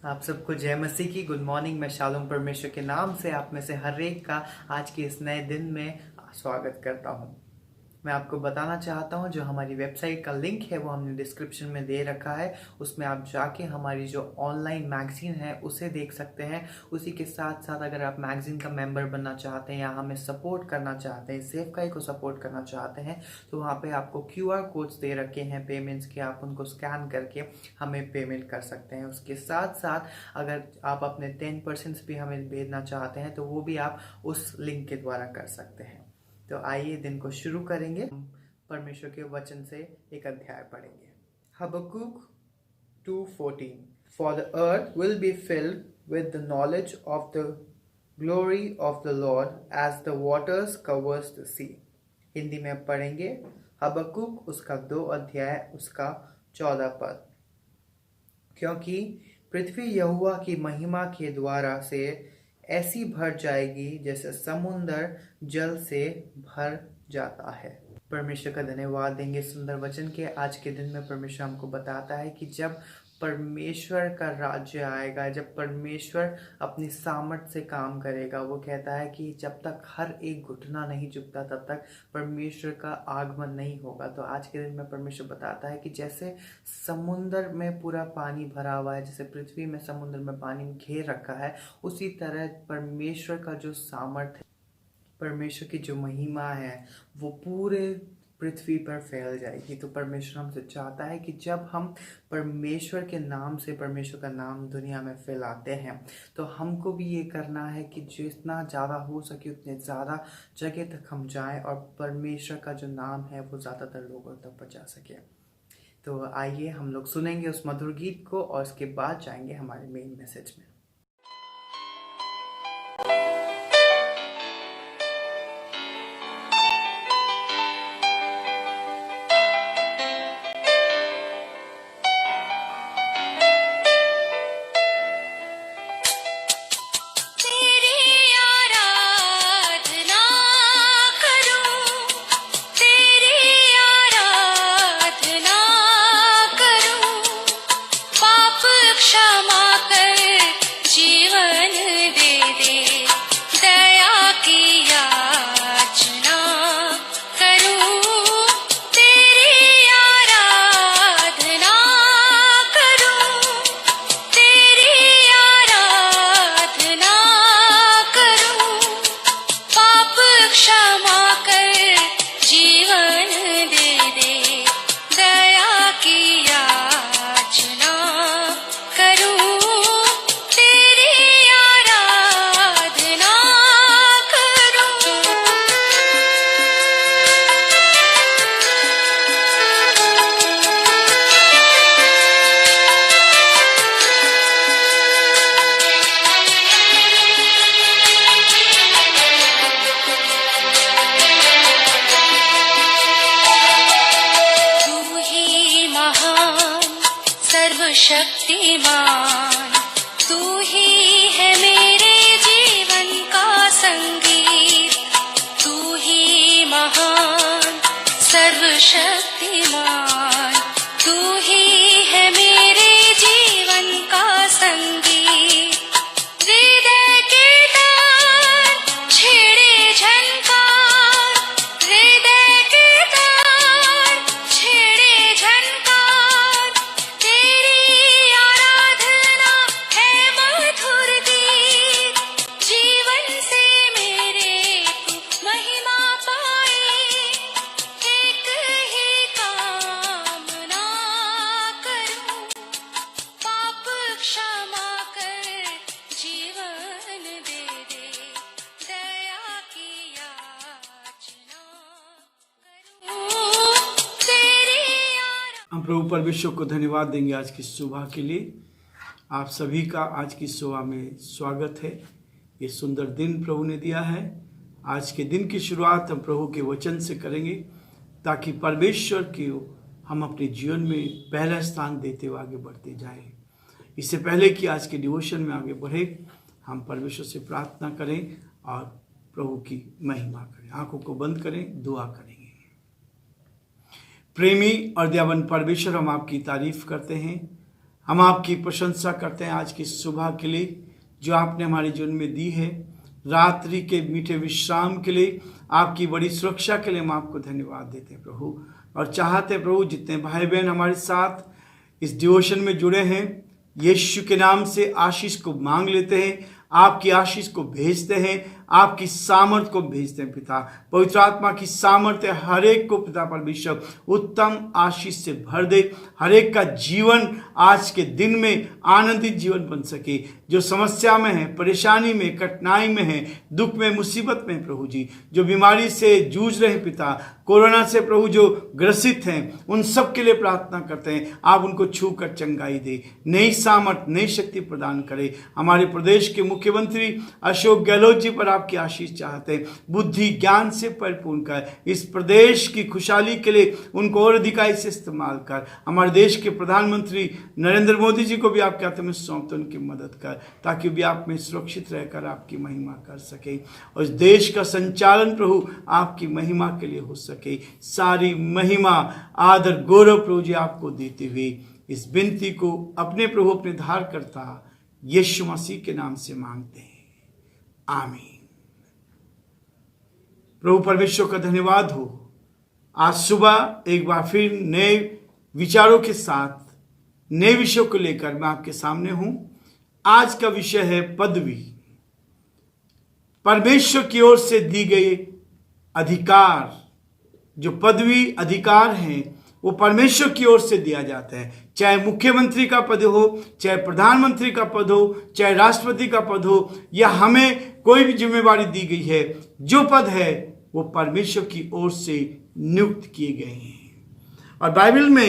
आप सबको जय मसीह की गुड मॉर्निंग। मैं शालोम परमेश्वर के नाम से आप में से हर एक का आज के इस नए दिन में स्वागत करता हूं। मैं आपको बताना चाहता हूं, जो हमारी वेबसाइट का लिंक है वो हमने डिस्क्रिप्शन में दे रखा है। उसमें आप जाके हमारी जो ऑनलाइन मैगजीन है उसे देख सकते हैं। उसी के साथ साथ अगर आप मैगजीन का मेंबर बनना चाहते हैं या हमें सपोर्ट करना चाहते हैं, सेवकाई को सपोर्ट करना चाहते हैं, तो वहाँ पे आपको QR कोड्स दे रखे हैं पेमेंट्स के। आप उनको स्कैन करके हमें पेमेंट कर सकते हैं। उसके साथ साथ अगर आप अपने 10% भी हमें भेजना चाहते हैं तो वो भी आप उस लिंक के द्वारा कर सकते हैं। तो आइए दिन को शुरू करेंगे। हम परमेश्वर के वचन से एक अध्याय पढ़ेंगे। हबक्कुक 2:14 For the earth will be filled with the knowledge of the glory of the Lord as the waters covers the sea। Hindi में पढ़ेंगे हबक्कुक उसका 2 अध्याय उसका 14 पद। क्योंकि पृथ्वी यहोवा की महिमा के द्वारा से ऐसी भर जाएगी जैसे समुंदर जल से भर जाता है। परमेश्वर का धन्यवाद देंगे सुंदर वचन के। आज के दिन में परमेश्वर हमको बताता है कि जब परमेश्वर का राज्य आएगा, जब परमेश्वर अपनी सामर्थ से काम करेगा, वो कहता है कि जब तक हर एक घुटना नहीं झुकता तब तक परमेश्वर का आगमन नहीं होगा। तो आज के दिन में परमेश्वर बताता है कि जैसे समुंदर में पूरा पानी भरा हुआ है, जैसे पृथ्वी में समुद्र में पानी घेर रखा है, उसी तरह परमेश्वर का जो सामर्थ है, परमेश्वर की जो महिमा है, वो पूरे पृथ्वी पर फैल जाएगी। तो परमेश्वर हमसे चाहता है कि जब हम परमेश्वर के नाम से परमेश्वर का नाम दुनिया में फैलाते हैं तो हमको भी ये करना है कि जितना ज़्यादा हो सके उतने ज़्यादा जगह तक हम जाएं और परमेश्वर का जो नाम है वो ज़्यादातर लोगों तक पहुँचा सके। तो आइए हम लोग सुनेंगे उस मधुर गीत को और उसके बाद जाएंगे हमारे मेन मैसेज में। शक्तिमान तू ही है मेरे जीवन का संगीत, तू ही महान सर्वशक्तिमान, तू ही है मेरे जीवन का संगीत। हृदय के तार छेड़े झनकार, हृदय के तार छेड़े झनकार, तेरी आराधना है मधुर गीत। जीवन से मेरे तू महिमा पाए, एक ही कामना करूं, पाप क्षमा कर जीवन दे दे, दया की याचना करूं, तेरी हम प्रभु परमेश्वर को धन्यवाद देंगे आज की सुबह के लिए। आप सभी का आज की सुबह में स्वागत है। ये सुंदर दिन प्रभु ने दिया है। आज के दिन की शुरुआत हम प्रभु के वचन से करेंगे ताकि परमेश्वर की हम अपने जीवन में पहला स्थान देते हुए आगे बढ़ते जाएं। इससे पहले कि आज के डिवोशन में आगे बढ़े, हम परमेश्वर से प्रार्थना करें और प्रभु की महिमा करें। आंखों को बंद करें, दुआ करेंगे। प्रेमी और दयावान परमेश्वर, हम आपकी तारीफ करते हैं। हम आपकी प्रशंसा करते हैं आज की सुबह के लिए जो आपने हमारे जीवन में दी है। रात्रि के मीठे विश्राम के लिए, आपकी बड़ी सुरक्षा के लिए हम आपको धन्यवाद देते हैं प्रभु। और चाहते हैं प्रभु जितने भाई बहन हमारे साथ इस डिवोशन में जुड़े हैं, यीशु के नाम से आशीष को मांग लेते हैं, आपकी आशीष को भेजते हैं, आपकी सामर्थ को भेजते हैं पिता। पवित्र आत्मा की सामर्थ्य हर एक को पिता परमेश्वर उत्तम आशीष से भर दे। हर एक का जीवन आज के दिन में आनंदित जीवन बन सके। जो समस्या में है, परेशानी में, कठिनाई में है, दुख में, मुसीबत में प्रभु जी, जो बीमारी से जूझ रहे हैं पिता, कोरोना से प्रभु जो ग्रसित हैं, उन सब के लिए प्रार्थना करते हैं आप उनको छू कर चंगाई दे, नई सामर्थ, नई शक्ति प्रदान करे। हमारे प्रदेश के मुख्यमंत्री अशोक गहलोत जी पर आपकी आशीष चाहते हैं, बुद्धि ज्ञान से परिपूर्ण कर, इस प्रदेश की खुशहाली के लिए उनको और अधिकाई से इस्तेमाल कर। हमारे देश के प्रधानमंत्री नरेंद्र मोदी जी को भी आपके हाथों में सौंपते उनकी मदद कर, ताकि भी आप में सुरक्षित रहकर आपकी महिमा कर सके और इस देश का संचालन प्रभु आपकी महिमा के लिए हो सके। सारी महिमा, आदर, गौरव प्रभु जी आपको देते हुए इस विनती को अपने प्रभु अपने धार करता यीशु मसीह के नाम से मांगते हैं, आमीन। प्रभु परमेश्वर का धन्यवाद हो। आज सुबह एक बार फिर नए विचारों के साथ नए विषयों को लेकर मैं आपके सामने हूं। आज का विषय है पदवी। परमेश्वर की ओर से दी गई अधिकार, जो पदवी अधिकार है वो परमेश्वर की ओर से दिया जाता है। चाहे मुख्यमंत्री का पद हो, चाहे प्रधानमंत्री का पद हो, चाहे राष्ट्रपति का पद हो, या हमें कोई भी जिम्मेवारी दी गई है, जो पद है वो परमेश्वर की ओर से नियुक्त किए गए हैं। और बाइबल में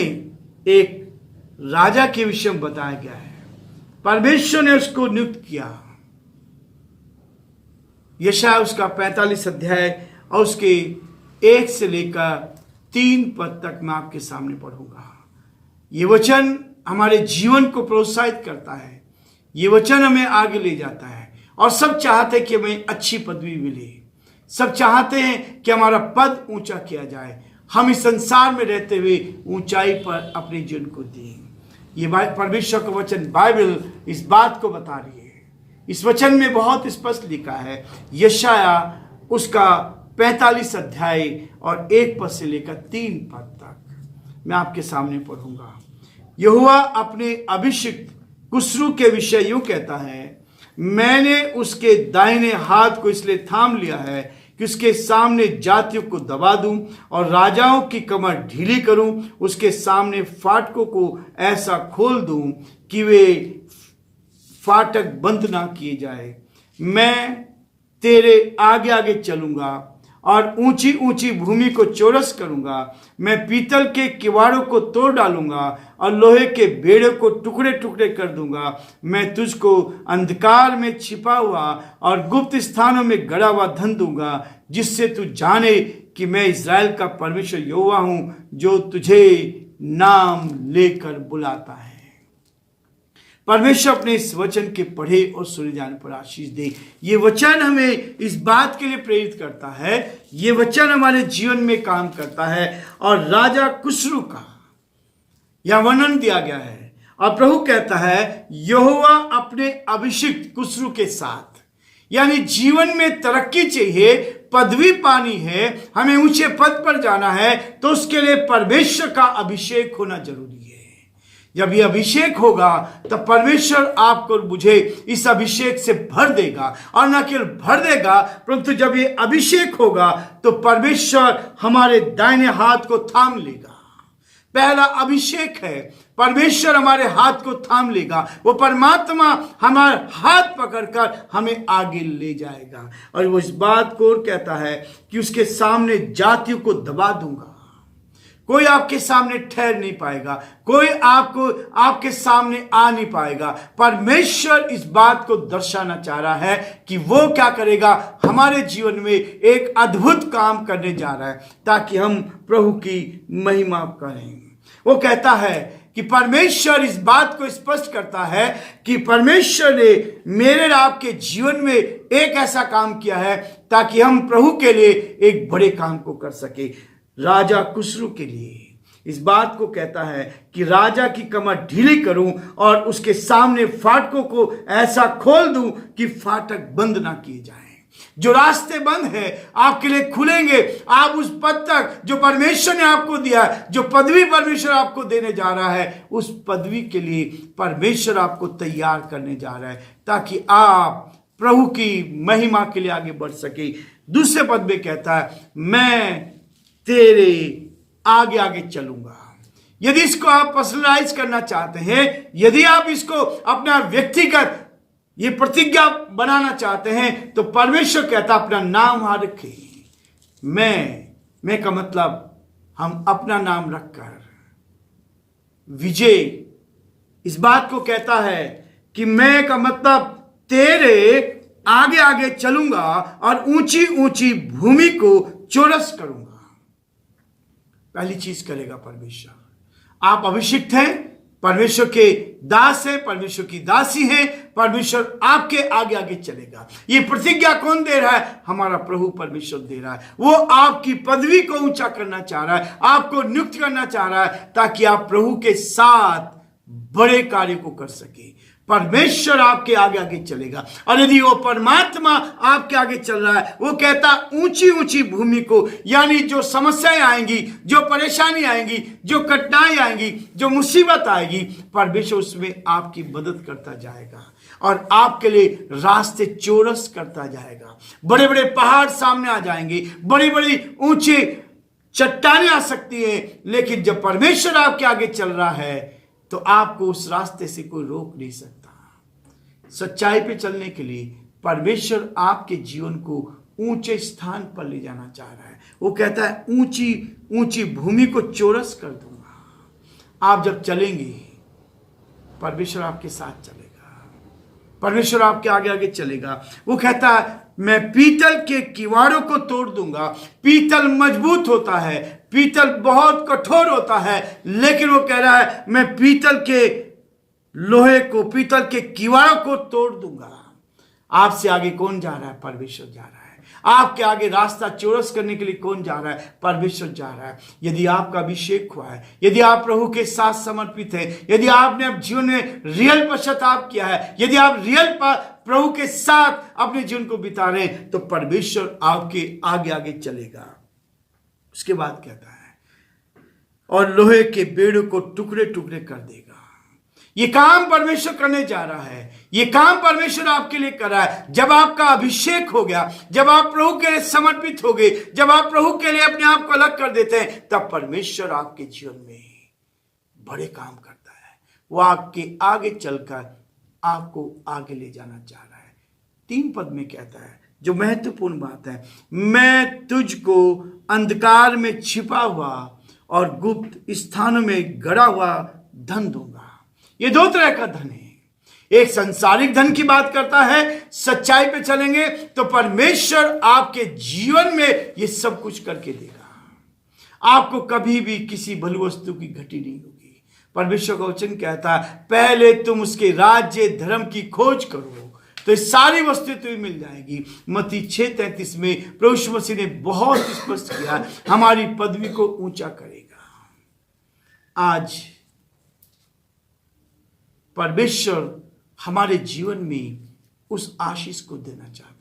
एक राजा के विषय में बताया गया है, परमेश्वर ने उसको नियुक्त किया। यशायाह उसका 45 अध्याय और उसके 1 से लेकर 3 पद तक मैं आपके सामने पढ़ूंगा। ये वचन हमारे जीवन को प्रोत्साहित करता है, ये वचन हमें आगे ले जाता है। और सब चाहते हैं कि हमें अच्छी पदवी मिले, सब चाहते हैं कि हमारा पद ऊंचा किया जाए, हम इस संसार में रहते हुए ऊंचाई पर अपने जीवन को दें। ये परमेश्वर का वचन बाइबल इस बात को बता रही है। इस वचन में बहुत स्पष्ट लिखा है, यशायाह उसका 45 अध्याय और 1 पद से लेकर 3 पद तक मैं आपके सामने पढ़ूंगा। यहोवा अपने अभिषिक्त कुस्रू के विषय यूं कहता है, मैंने उसके दाहिने हाथ को इसलिए थाम लिया है कि उसके सामने जातियों को दबा दूं और राजाओं की कमर ढीली करूं। उसके सामने फाटकों को ऐसा खोल दूं कि वे फाटक बंद ना किए जाए। मैं तेरे आगे आगे चलूंगा और ऊंची ऊंची भूमि को चौरस करूंगा। मैं पीतल के किवाड़ों को तोड़ डालूंगा और लोहे के बेड़े को टुकड़े टुकड़े कर दूंगा। मैं तुझको अंधकार में छिपा हुआ और गुप्त स्थानों में गड़ा हुआ धन दूंगा, जिससे तू जाने कि मैं इस्राएल का परमेश्वर यहोवा हूं, जो तुझे नाम लेकर बुलाता है। परमेश्वर अपने इस वचन के पढ़े और सुने जाने पर आशीष दे। ये वचन हमें इस बात के लिए प्रेरित करता है, ये वचन हमारे जीवन में काम करता है। और राजा कुस्रू का यह वर्णन दिया गया है और प्रभु कहता है, यहोवा अपने अभिषिक्त कुस्रू के साथ, यानी जीवन में तरक्की चाहिए, पदवी पानी है, हमें ऊंचे पद पर जाना है, तो उसके लिए परमेश्वर का अभिषेक होना जरूरी है। जब ये अभिषेक होगा तब परमेश्वर आपको और मुझे इस अभिषेक से भर देगा। और न केवल भर देगा, परंतु जब ये अभिषेक होगा तो परमेश्वर हमारे दाहिने हाथ को थाम लेगा। पहला अभिषेक है, परमेश्वर हमारे हाथ को थाम लेगा, वो परमात्मा हमारे हाथ पकड़कर हमें आगे ले जाएगा। और वो इस बात को और कहता है कि उसके सामने जातियों को दबा दूंगा। कोई आपके सामने ठहर नहीं पाएगा, कोई आपके सामने आ नहीं पाएगा। परमेश्वर इस बात को दर्शाना चाह रहा है कि वो क्या करेगा, हमारे जीवन में एक अद्भुत काम करने जा रहा है, ताकि हम प्रभु की महिमा करें। वो कहता है कि परमेश्वर इस बात को स्पष्ट करता है कि परमेश्वर ने मेरे और आपके जीवन में एक ऐसा काम किया है ताकि हम प्रभु के लिए एक बड़े काम को कर सके। राजा कुस्रू के लिए इस बात को कहता है कि राजा की कमर ढीली करूं और उसके सामने फाटकों को ऐसा खोल दूं कि फाटक बंद ना किए जाएं। जो रास्ते बंद है आपके लिए खुलेंगे। आप उस पद तक जो परमेश्वर ने आपको दिया है, जो पदवी परमेश्वर आपको देने जा रहा है, उस पदवी के लिए परमेश्वर आपको तैयार करने जा रहा है ताकि आप प्रभु की महिमा के लिए आगे बढ़ सके। दूसरे पद में कहता है मैं तेरे आगे आगे चलूंगा। यदि इसको आप पर्सनलाइज करना चाहते हैं, यदि आप इसको अपना व्यक्तिगत ये प्रतिज्ञा बनाना चाहते हैं, तो परमेश्वर कहता अपना नाम वहां रखे। मैं का मतलब हम अपना नाम रखकर विजय इस बात को कहता है कि मैं का मतलब तेरे आगे आगे चलूंगा और ऊंची ऊंची भूमि को चौरस करूंगा। पहली चीज करेगा परमेश्वर। आप अभिषिक्त हैं, परमेश्वर के दास है, परमेश्वर की दासी है, परमेश्वर आपके आगे आगे चलेगा। ये प्रतिज्ञा कौन दे रहा है? हमारा प्रभु परमेश्वर दे रहा है। वो आपकी पदवी को ऊंचा करना चाह रहा है, आपको नियुक्त करना चाह रहा है ताकि आप प्रभु के साथ बड़े कार्य को कर सके। परमेश्वर आपके आगे आगे चलेगा और यदि वो परमात्मा आपके आगे चल रहा है, वो कहता ऊंची ऊंची भूमि को, यानी जो समस्याएं आएंगी, जो परेशानी आएंगी, जो कठिनाई आएंगी, जो मुसीबत आएगी, परमेश्वर उसमें आपकी मदद करता जाएगा और आपके लिए रास्ते चौरस करता जाएगा। बड़े बड़े पहाड़ सामने आ जाएंगे, बड़ी बड़ी ऊंची चट्टानें आ सकती है, लेकिन जब परमेश्वर आपके आगे चल रहा है तो आपको उस रास्ते से कोई रोक नहीं सकता। सच्चाई पे चलने के लिए परमेश्वर आपके जीवन को ऊंचे स्थान पर ले जाना चाह रहा है। वो कहता है ऊंची ऊंची भूमि को चौरस कर दूंगा। आप जब चलेंगे, परमेश्वर आपके साथ चलेगा, परमेश्वर आपके आगे आगे चलेगा। वो कहता है मैं पीतल के किवाड़ों को तोड़ दूंगा। पीतल मजबूत होता है, पीतल बहुत कठोर होता है, लेकिन वो कह रहा है मैं पीतल के लोहे को, पीतल के किवाड़ों को तोड़ दूंगा। आपसे आगे कौन जा रहा है? परमेश्वर जा रहा है। आपके आगे रास्ता चौरस करने के लिए कौन जा रहा है? परमेश्वर जा रहा है। यदि आपका अभिषेक हुआ है, यदि आप प्रभु के साथ समर्पित हैं, यदि आपने अपने जीवन में रियल पश्चाताप किया है, यदि आप रियल प्रभु के साथ अपने जीवन को बिता रहे हैं, तो परमेश्वर आपके आगे आगे चलेगा। उसके बाद कहता है और लोहे के बेड़ों को टुकड़े टुकड़े कर देगा। ये काम परमेश्वर करने जा रहा है, ये काम परमेश्वर आपके लिए कर रहा है। जब आपका अभिषेक हो गया, जब आप प्रभु के लिए समर्पित हो गए, जब आप प्रभु के लिए अपने आप को अलग कर देते हैं, तब परमेश्वर आपके जीवन में बड़े काम करता है। वो आपके आगे चलकर आपको आगे ले जाना चाह रहा है। 3 पद में कहता है जो महत्वपूर्ण बात है, मैं तुझको अंधकार में छिपा हुआ और गुप्त स्थानों में गड़ा हुआ धन दूंगा। ये 2 तरह का धन है। एक संसारिक धन की बात करता है, सच्चाई पे चलेंगे तो परमेश्वर आपके जीवन में ये सब कुछ करके देगा। आपको कभी भी किसी भली वस्तु की घटी नहीं होगी। परमेश्वर का वचन कहता है पहले तुम उसके राज्य धर्म की खोज करो तो सारी वस्तुएं तुम्हें मिल जाएगी। मत्ती 6:33 में प्रभु यीशु मसीह ने बहुत स्पष्ट किया हमारी पदवी को ऊंचा करेगा। आज परमेश्वर हमारे जीवन में उस आशीष को देना चाहता है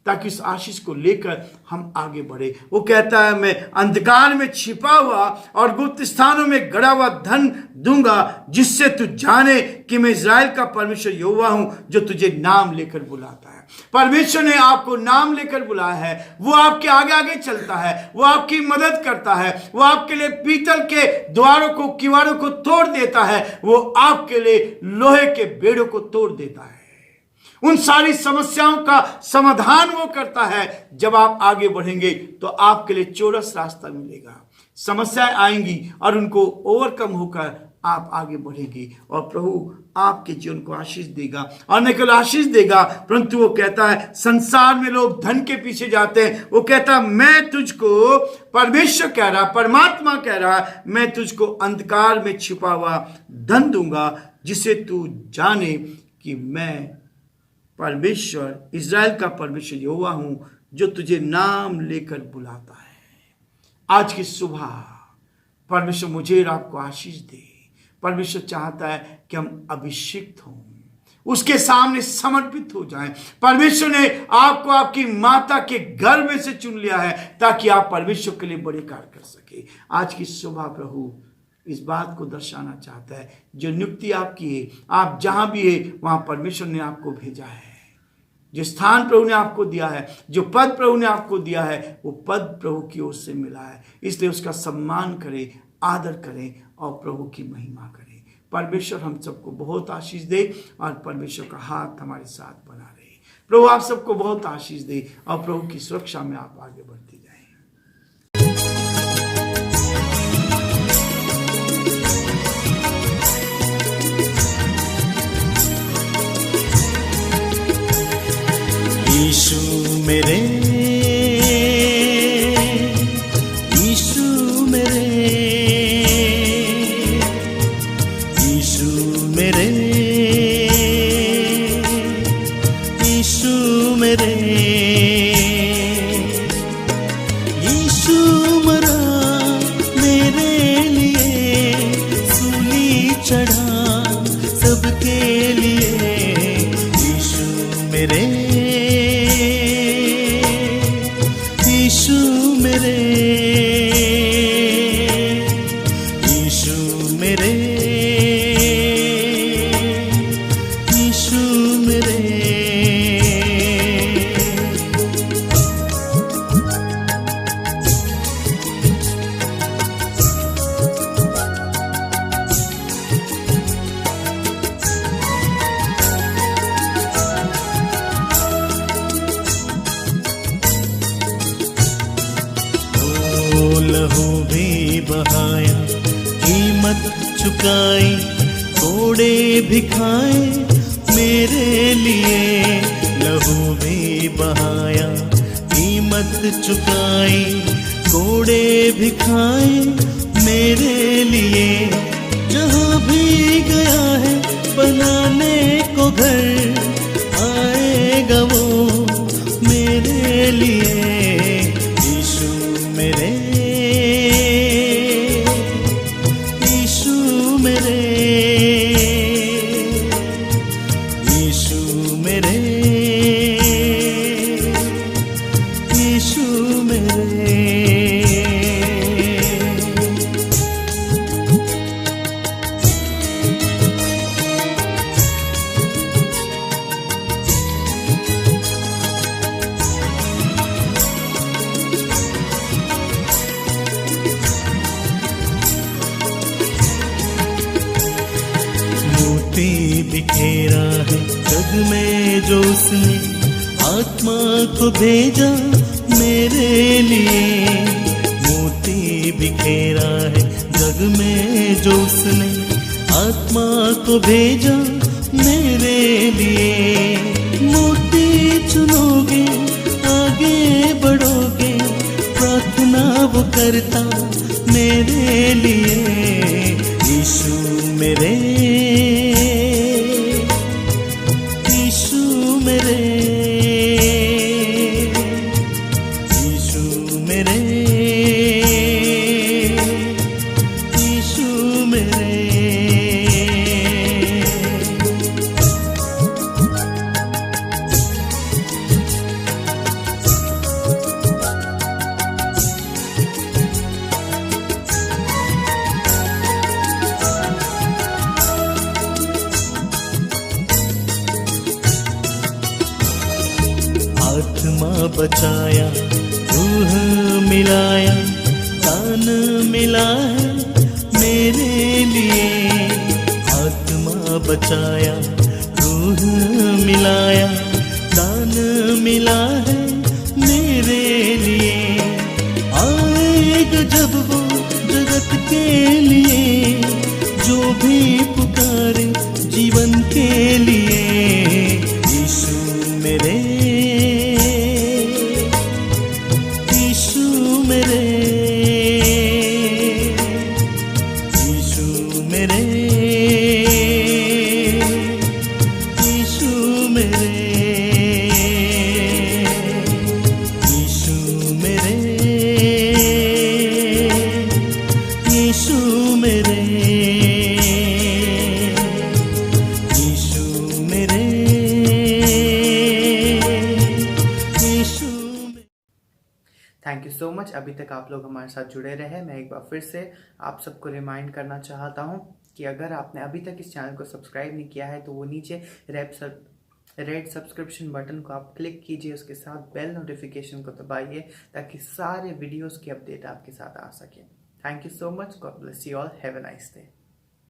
ताकि उस आशीष को लेकर हम आगे बढ़े। वो कहता है मैं अंधकार में छिपा हुआ और गुप्त स्थानों में गड़ा हुआ धन दूंगा जिससे तू जाने कि मैं इस्राएल का परमेश्वर यहोवा हूं जो तुझे नाम लेकर बुलाता है। परमेश्वर ने आपको नाम लेकर बुलाया है। वो आपके आगे आगे चलता है, वो आपकी मदद करता है, वो आपके लिए पीतल के द्वारों को, किवाड़ों को तोड़ देता है, वो आपके लिए लोहे के बेड़ों को तोड़ देता है। उन सारी समस्याओं का समाधान वो करता है। जब आप आगे बढ़ेंगे तो आपके लिए चौरस रास्ता मिलेगा। समस्याएं आएंगी और उनको ओवरकम होकर आप आगे बढ़ेंगे और प्रभु आपके जीवन को आशीष देगा। और न केवल आशीष देगा परंतु वो कहता है संसार में लोग धन के पीछे जाते हैं, वो कहता है मैं तुझको, परमेश्वर कह रहा, परमात्मा कह रहा, मैं तुझको अंधकार में छिपा हुआ धन दूंगा जिसे तू जाने कि मैं परमेश्वर, इज़राइल का परमेश्वर यहोवा हूं जो तुझे नाम लेकर बुलाता है। आज की सुबह परमेश्वर मुझे और आपको आशीष दे। परमेश्वर चाहता है कि हम अभिषिक्त हों, उसके सामने समर्पित हो जाएं। परमेश्वर ने आपको आपकी माता के घर में से चुन लिया है ताकि आप परमेश्वर के लिए बड़े कार्य कर सके। आज की सुबह प्रभु इस बात को दर्शाना चाहता है, जो नियुक्ति आपकी है, आप जहां भी है वहां परमेश्वर ने आपको भेजा है। जो स्थान प्रभु ने आपको दिया है, जो पद प्रभु ने आपको दिया है, वो पद प्रभु की ओर से मिला है। इसलिए उसका सम्मान करें, आदर करें और प्रभु की महिमा करें। परमेश्वर हम सबको बहुत आशीष दे और परमेश्वर का हाथ हमारे साथ बना रहे। प्रभु आप सबको बहुत आशीष दे और प्रभु की सुरक्षा में आप आगे बढ़ते जाएं। यीशु मेरे, यीशु मेरे, यीशु मेरे, यीशु मेरे, यीशु मरा मेरे लिए, सूली चढ़ा सबके लिए। यीशु मेरे, यीशु मेरे, यीशु मेरे, यीशु मेरे। लहू भी बहाया, कीमत चुकाई, कोड़े भी खाए मेरे लिए। लहू भी बहाया, कीमत चुकाई, कोड़े भी खाए मेरे लिए। जहाँ भी गया है बनाने को घर, आएगा वो मेरे लिए। यीशु मेरे, यीशु मेरे, यीशु मेरे, यीशु मेरे। बिखेरा है जग में जो उसने, आत्मा को भेजा मेरे लिए। मोती बिखेरा है जग में जो उसने, आत्मा को भेजा मेरे लिए। मोती चुनोगे आगे बढ़ोगे, प्रार्थना वो करता मेरे लिए। यीशु मेरे, यीशु मेरे, यीशु मेरे, यीशु मेरे। आत्मा बचाया, रूह मिलाया, दान मिला है मेरे लिए। आत्मा बचाया, रूह मिलाया, दान मिला है मेरे लिए। आएगा जब वो जगत के लिए, जो भी पुकारे जीवन के लिए। यीशु मेरे, यीशु मेरे, यीशु मेरे, यीशु मेरे, यीशु मेरे, यीशु थैंक यू सो मच। अभी तक आप लोग हमारे साथ जुड़े रहे। मैं एक बार फिर से आप सबको रिमाइंड करना चाहता हूँ कि अगर आपने अभी तक इस चैनल को सब्सक्राइब नहीं किया है तो वो नीचे रेड सब्सक्रिप्शन बटन को आप क्लिक कीजिए, उसके साथ बेल नोटिफिकेशन को दबाइए ताकि सारे वीडियोस की अपडेट आपके साथ आ सके। Thank you so much. God bless you all. Have a nice day.